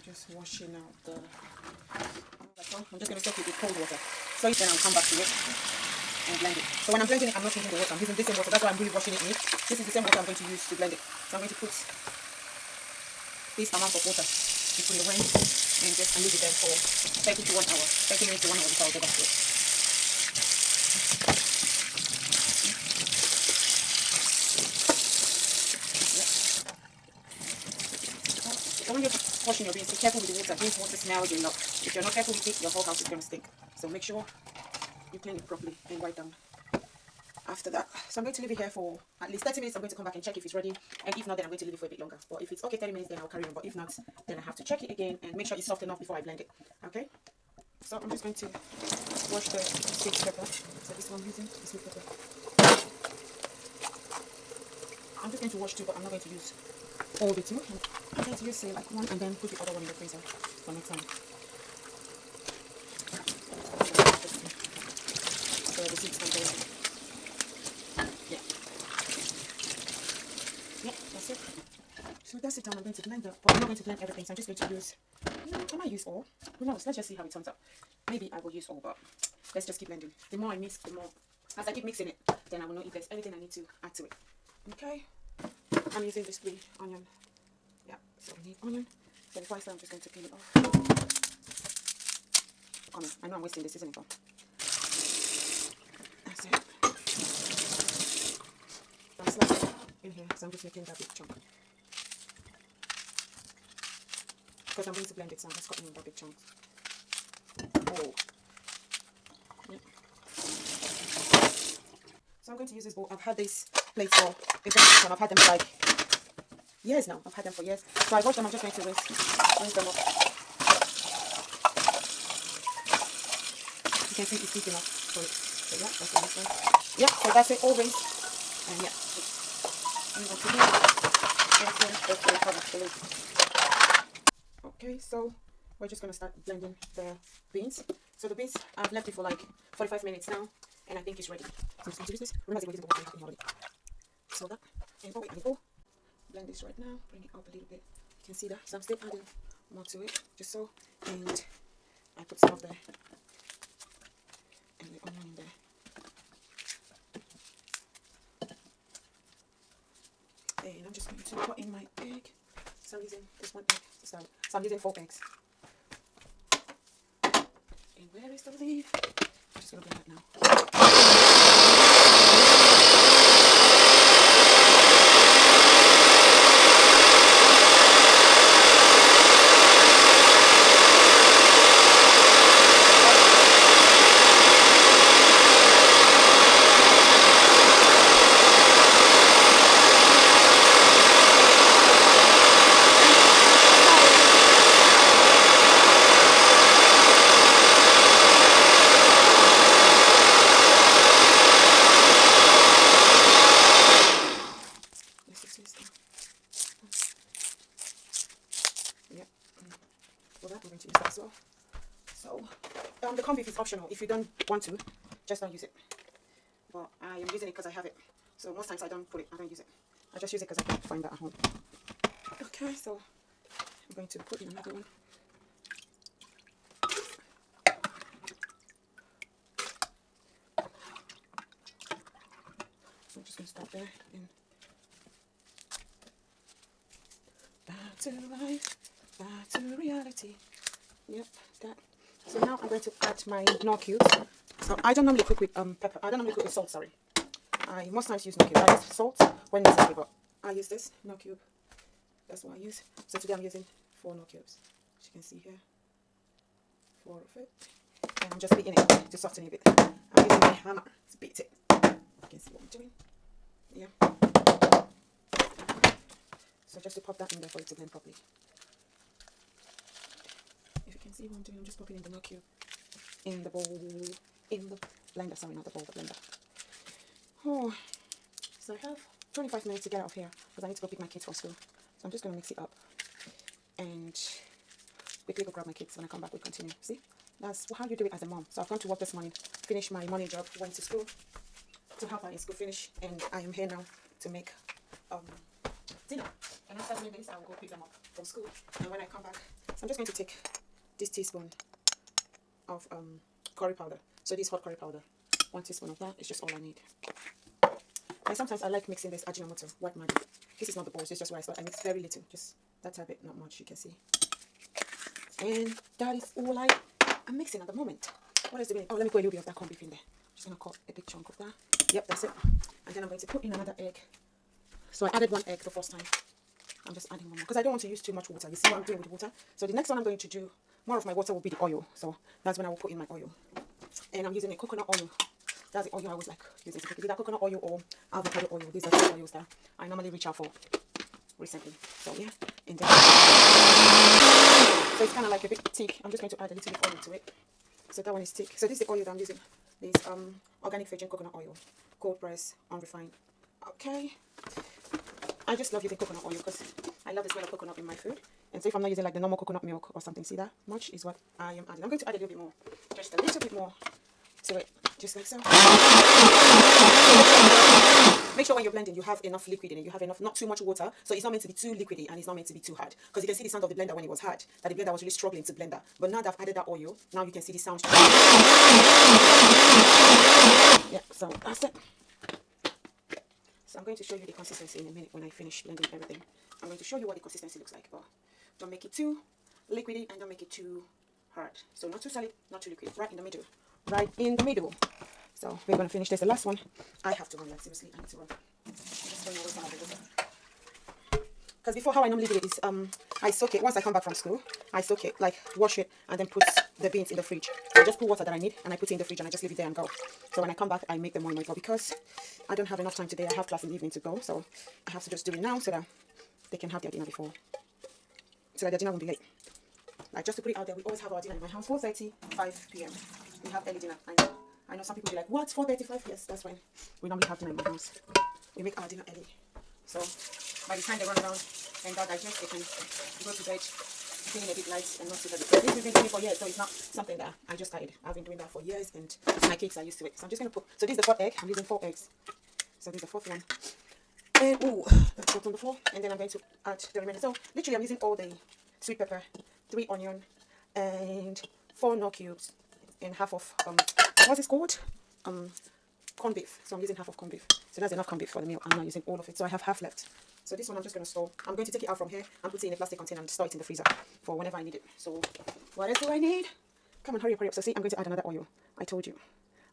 just washing out the. I'm just going to soak it with cold water. So then I'll come back to it and blend it. So when I'm blending it, I'm not using the water. I'm using the same water. That's why I'm really washing it in. This is the same water I'm going to use to blend it. So I'm going to put this amount of water into the rinse and just leave it there for 30 to 1 hour. 30 minutes to 1 hour before I'll go back to it. So when you're washing your beans, be careful with the water. Beans water smells a lot. If you're not careful with it, your whole house is going to stink. So make sure you clean it properly and wipe down after that. So I'm going to leave it here for at least 30 minutes. I'm going to come back and check if it's ready, and if not, then I'm going to leave it for a bit longer. But if it's okay 30 minutes, then I'll carry on. But if not, then I have to check it again and make sure it's soft enough before I blend it. Okay, so I'm just going to wash the sweet pepper. So this one I'm using the sweet pepper. I'm just going to wash two, but I'm not going to use all the two. I'm going to use say like one and then put the other one in the freezer for next time. So the seeds can go. Yeah, that's it. So that's it. I'm going to blend that, but I'm not going to blend everything. So I'm just going to use. I might use all. Who knows? Let's just see how it turns out. Maybe I will use all, but let's just keep blending. The more I mix, the more. As I keep mixing it, then I will know if there's anything I need to add to it. Okay. I'm using this green onion. Yeah, so we need onion. So before I start, I'm just going to peel it off. Come on, I know I'm wasting this, isn't it? That's it. I'm slicing in here, so I'm just making that big chunk. Because I'm going to blend it, so I'm just cutting in that big chunks. Oh. Yeah. So I'm going to use this bowl. I've had this plate for a very long time. I've had them for like years now. I've had them for years. So I wash them. I'm just going to rinse them up. You can see it's deep enough for it. So yeah, that's the next one. Yeah, so that's it. All rinsed. And yeah. Okay, so we're just going to start blending the beans. So the beans, I've left it for like 45 minutes now. And I think it's ready. So I'm just going to use this. Remember, we're using the water already. So that. And oh wait, I need to blend this right now. Bring it up a little bit. You can see that. So I'm still adding more to it. Just so. And I put some of there. And the onion in there. And I'm just going to put in my egg. So I'm using this one egg to start. So I'm using 4 eggs. And where is the leaf? I'm just going to blend that now. The comfy is optional. If you don't want to, just don't use it. But I am using it because I have it. So most times I don't use it. I just use it because I can't find that at home. Okay, so I'm going to put in another one. I'm just going to start there. And back to life, back to reality. Yep, that. So now I'm going to add my Knorr cubes. So I don't normally cook with pepper. I don't normally cook with salt, sorry. I most times use Knorr cubes. I use salt when necessary, but I use this Knorr cube. That's what I use. So today I'm using 4 Knorr cubes. As you can see here. 4 of it. And I'm just beating it to soften it a bit. I'm using my hammer to beat it. You can see what I'm doing. Yeah. So just to pop that in there for it to blend properly. If you can see what I'm doing, I'm just popping in the Knorr cube in the bowl, in the blender. Sorry, not the bowl, the blender. Oh, so I have 25 minutes to get out of here because I need to go pick my kids from school. So I'm just going to mix it up and quickly go grab my kids. When I come back, we'll continue. See, that's how you do it as a mom. So I've gone to work this morning, finished my morning job, went to school to help her in school finish, and I am here now to make dinner. And after doing this, I will go pick them up from school. And when I come back, I'm just going to take this teaspoon of curry powder. So this hot curry powder, 1 teaspoon of that is just all I need. And sometimes I like mixing this Ajinomoto, white magic. This is not the balls, it's just where I start. I mix very little, just that type bit, not much, you can see. And that is all I'm mixing at the moment. What is the meaning? Oh, let me put a little bit of that corned beef in there. Just gonna cut a big chunk of that. Yep, that's it. And then I'm going to put in another egg. So I added 1 egg the first time. I'm just adding 1 more because I don't want to use too much water. You see what I'm doing with the water? So the next one I'm going to do, more of my water will be the oil. So that's when I will put in my oil. And I'm using a coconut oil. That's the oil I always like using. So either coconut oil or avocado oil. These are the oils that I normally reach out for recently. So yeah. And then, so it's kind of like a bit thick. I'm just going to add a little bit of oil to it. So that one is thick. So this is the oil that I'm using. This organic virgin coconut oil, cold press, unrefined. Okay. I just love using coconut oil because I love the smell of coconut in my food. And so if I'm not using like the normal coconut milk or something, see that much is what I am adding. I'm going to add a little bit more, just a little bit more to it, just like so. Make sure when you're blending you have enough liquid in it, you have enough, not too much water, so it's not meant to be too liquidy and it's not meant to be too hard. Because you can see the sound of the blender when it was hard, that the blender was really struggling to blend that. But now that I've added that oil, now you can see the sound. Yeah, so that's it. So I'm going to show you the consistency in a minute when I finish blending everything. I'm going to show you what the consistency looks like, but don't make it too liquidy and don't make it too hard. So not too solid, not too liquid, right in the middle. Right in the middle. So we're going to finish this. The last one, I have to run, like seriously, I need to run. I'm just going away from the water. Because before, how I normally do it is I soak it. Once I come back from school, I soak it, like wash it, and then put the beans in the fridge. So I just put water that I need, and I put it in the fridge, and I just leave it there and go. So when I come back, I make them more. But because I don't have enough time today, I have class in the evening to go, so I have to just do it now so that they can have their dinner before, so that their dinner won't be late. Like just to put it out there, we always have our dinner in my house 4:30, 5 p.m. We have early dinner. I know some people be like, what, 4:35? Yes, that's when we normally have dinner in my house. We make our dinner early. So by the time they run around and they'll digest, they can go to bed feeling a bit light and not too heavy. This has been doing it for years, so it's not something that I just started. I've been doing that for years and my kids are used to it. So I'm just going to put, so this is the 4th egg. I'm using 4 eggs. So this is the 4th one. And ooh, let's put on the floor. And then I'm going to add the remaining. So literally I'm using all the sweet pepper, 3 onion, and 4 knorr cubes, and half of what's it called? Corned beef. So I'm using half of corned beef. So that's enough corned beef for the meal. I'm not using all of it. So I have half left. So this one I'm just going to store. I'm going to take it out from here and put it in a plastic container and store it in the freezer for whenever I need it. So what else do I need? Come on, hurry up, hurry up. So see, I'm going to add another oil. I told you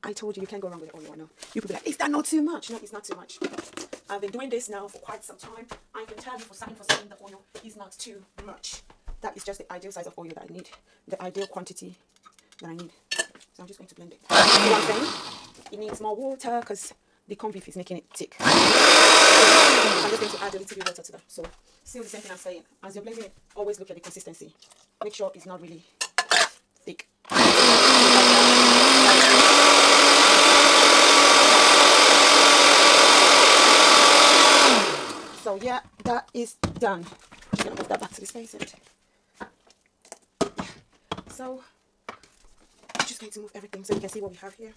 you can't go wrong with the oil. I know. You could be like, is that not too much? No, it's not too much. I've been doing this now for quite some time. I can tell you for certain the oil is not too much. That is just the ideal size of oil that I need. The ideal quantity that I need. So I'm just going to blend it. You know what I'm saying? It needs more water because the corned beef is making it thick. I'm just going to add a little bit of water to that. So still the same thing I'm saying. As you're blending it, always look at the consistency. Make sure it's not really thick. So yeah, that is done. I'm just going to move that back to the space. So I'm just going to move everything so you can see what we have here.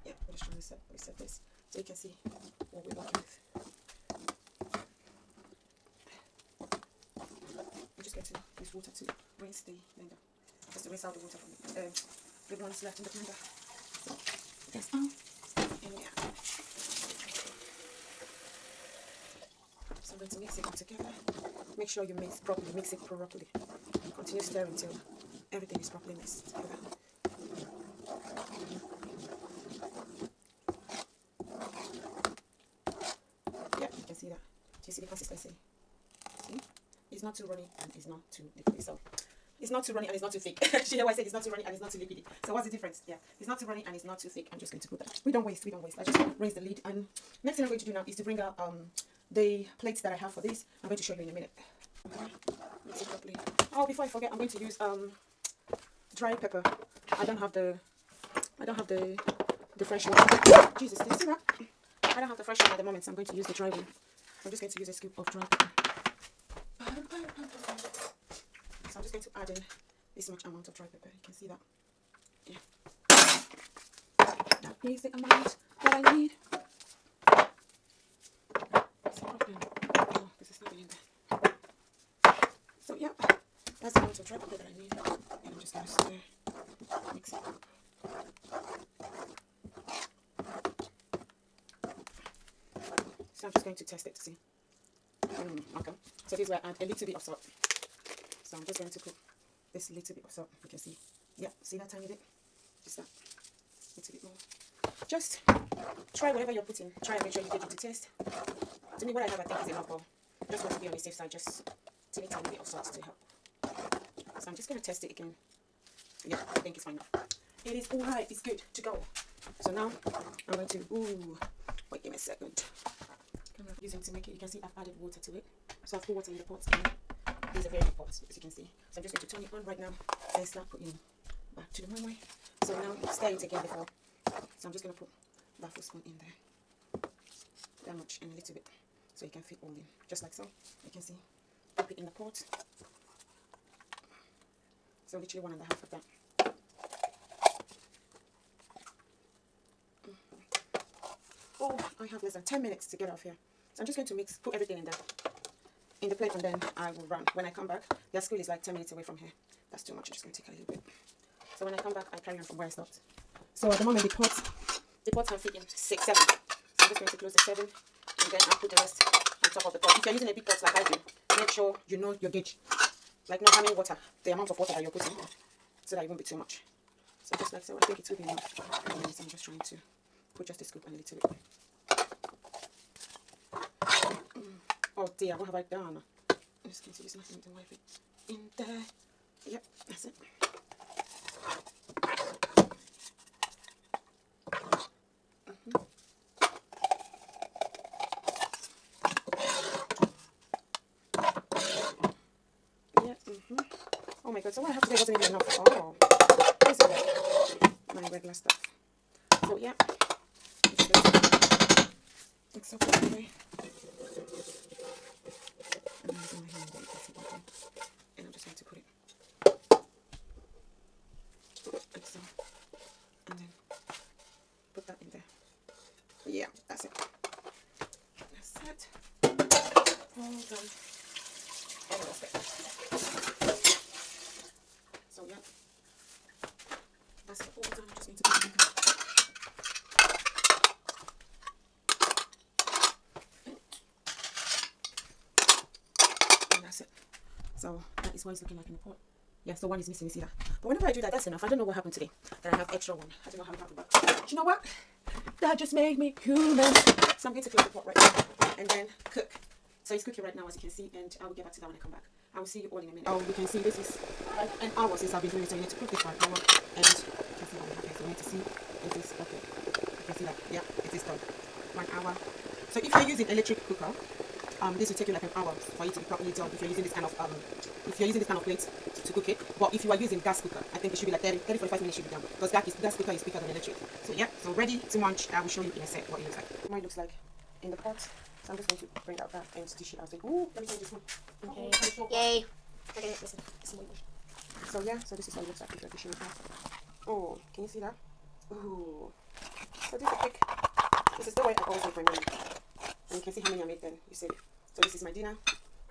Yeah, we're just trying to reset this so you can see what we're working with. I'm just going to use water to rinse the blender, just to rinse out the water from the ones left in the blender. So that's all. And yeah. So I'm going to mix it all together. Make sure you mix properly, mix it properly. Continue stirring until everything is properly mixed together. Yeah, you can see that. Do you see the consistency? See? It's not too runny and it's not too liquidy. So it's not too runny and it's not too thick. See how I said it's not too runny and it's not too liquidy. So what's the difference? Yeah, it's not too runny and it's not too thick. I'm just going to put that. We don't waste. I just raise the lid. And next thing I'm going to do now is to bring out the plates that I have for this. I'm going to show you in a minute. Okay. Mix it properly. Oh, before I forget, I'm going to use dry pepper. I don't have the fresh one. Jesus, did you see that? I don't have the fresh one at the moment, so I'm going to use the dry one. I'm just going to use a scoop of dry pepper. So I'm just going to add in this much amount of dry pepper. You can see that. Yeah. That is the amount that I need. Oh, this is not in there. So yeah, That's the amount of dry powder that I need. And I'm just going to stir, mix it up. So I'm just going to test it to see. Okay. So this is where I add a little bit of salt. So I'm just going to put this little bit of salt. You can see. Yeah, see that tiny bit? Just that. A little bit more. Just try whatever you're putting. Try and make sure you get it to taste. To me, what I have, I think is enough. But just want to be on the safe side. Just tiny bit of salt to help. So I'm just going to test it again. Yeah, I think it's fine now. It is alright. It's good to go. So now I'm going to. Wait, give me a second. I'm using to make it. You can see I've added water to it. So I've put water in the pot. These are very big pots, as you can see. So I'm just going to turn it on right now and start putting back to the moi moi. So now stir it again before. So I'm just going to put that full spoon in there. That much and a little bit. So you can fit all in. Just like so. You can see. Pop it in the pot. So literally 1.5 of that. Oh, I have less than 10 minutes to get off here. So I'm just going to put everything in the plate, and then I will run. When I come back, their school is like 10 minutes away from here. That's too much. I'm just going to take a little bit. So when I come back, I carry on from where I stopped. So at the moment, the pots are fitting 6, 7. So I'm just going to close the 7, and then I'll put the rest on top of the pot. If you're using a big pot like I do, make sure you know your gauge. Like know how many water, the amount of water that you're putting, so that it won't be too much. So just like so, I think it will be enough. So I'm just trying to put just a scoop and a little bit. Oh dear, what have I done? I'm just going to use nothing to wipe it in there. Yep, that's it. Oh my god, so what I have today wasn't even enough. Oh, this is my regular stuff. So yeah, it's so good anyway. And I'm using my hand there, you can see that. And I'm just going to put it like so. And then put that in there. Yeah, that's it. That's it. All done. Almost there. So yeah, that's it all done. I just need to put it in there. And that's it. So that is what it's looking like in the pot. Yeah, so one is missing, you see that? But whenever I do that, that's enough. I don't know what happened today. That I have extra one. I don't know how it happened, but you know what? That just made me human. So I'm going to close the pot right now and then cook. So it's cooking right now, as you can see, and I will get back to that when I come back. I will see you all in a minute. Oh, you can see this is like an hour since I've been doing it, so you need to cook this for an hour, and you can see what we have here. So you need to see it is okay. You can see that, yeah, it is done. 1 hour. So if you're using electric cooker, this will take you like an hour for it to be properly done. If you're using this kind of plate to cook it, but if you are using gas cooker, I think it should be like 30-45 minutes should be done, because gas cooker is quicker than electric. So yeah, so ready to munch. I will show you in a sec what it looks like. Mine looks like in the pot. So I'm just going to bring that back and dish it out. Ooh, let me change this one. Okay. Yay. Okay, listen. So yeah, so this is how it looks like if you're dishing it out. Oh, can you see that? Ooh. So this is quick. This is the way I always make my money. And you can see how many I made then. You see. So this is my dinner.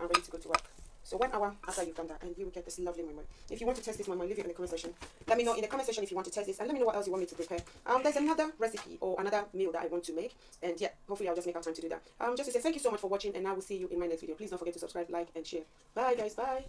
I'm ready to go to work. So 1 hour after you've done that, and you will get this lovely moi moi. If you want to test this moi moi, leave it in the comment section. Let me know in the comment section if you want to test this, and let me know what else you want me to prepare. There's another recipe or another meal that I want to make, and yeah, hopefully I'll just make out time to do that. Just to say thank you so much for watching, and I will see you in my next video. Please don't forget to subscribe, like, and share. Bye guys, bye.